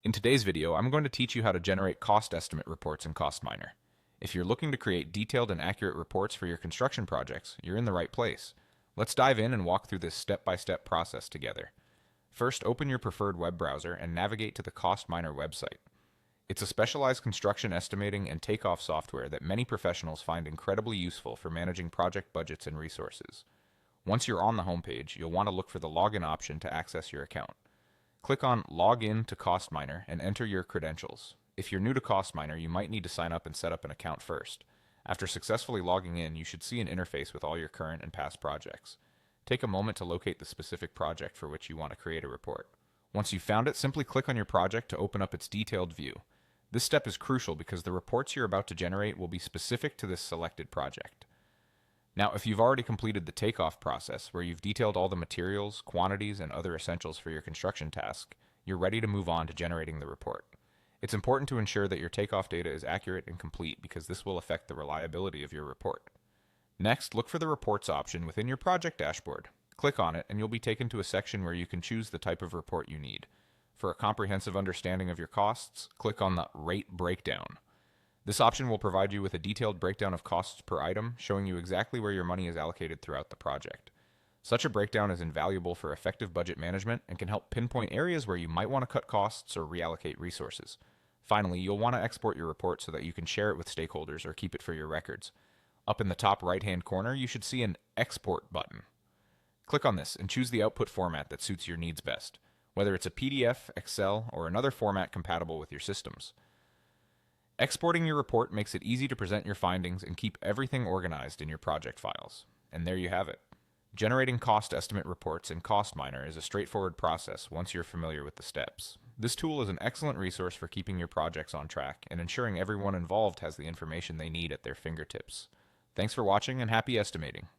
In today's video, I'm going to teach you how to generate cost estimate reports in CostMiner. If you're looking to create detailed and accurate reports for your construction projects, you're in the right place. Let's dive in and walk through this step-by-step process together. First, open your preferred web browser and navigate to the CostMiner website. It's a specialized construction estimating and takeoff software that many professionals find incredibly useful for managing project budgets and resources. Once you're on the homepage, you'll want to look for the login option to access your account. Click on Log in to CostMiner and enter your credentials. If you're new to CostMiner, you might need to sign up and set up an account first. After successfully logging in, you should see an interface with all your current and past projects. Take a moment to locate the specific project for which you want to create a report. Once you've found it, simply click on your project to open up its detailed view. This step is crucial because the reports you're about to generate will be specific to this selected project. Now, if you've already completed the takeoff process, where you've detailed all the materials, quantities, and other essentials for your construction task, you're ready to move on to generating the report. It's important to ensure that your takeoff data is accurate and complete because this will affect the reliability of your report. Next, look for the Reports option within your project dashboard. Click on it and you'll be taken to a section where you can choose the type of report you need. For a comprehensive understanding of your costs, click on the Rate Breakdown. This option will provide you with a detailed breakdown of costs per item, showing you exactly where your money is allocated throughout the project. Such a breakdown is invaluable for effective budget management and can help pinpoint areas where you might want to cut costs or reallocate resources. Finally, you'll want to export your report so that you can share it with stakeholders or keep it for your records. Up in the top right-hand corner, you should see an Export button. Click on this and choose the output format that suits your needs best, whether it's a PDF, Excel, or another format compatible with your systems. Exporting your report makes it easy to present your findings and keep everything organized in your project files. And there you have it. Generating cost estimate reports in CostMiner is a straightforward process once you're familiar with the steps. This tool is an excellent resource for keeping your projects on track and ensuring everyone involved has the information they need at their fingertips. Thanks for watching and happy estimating.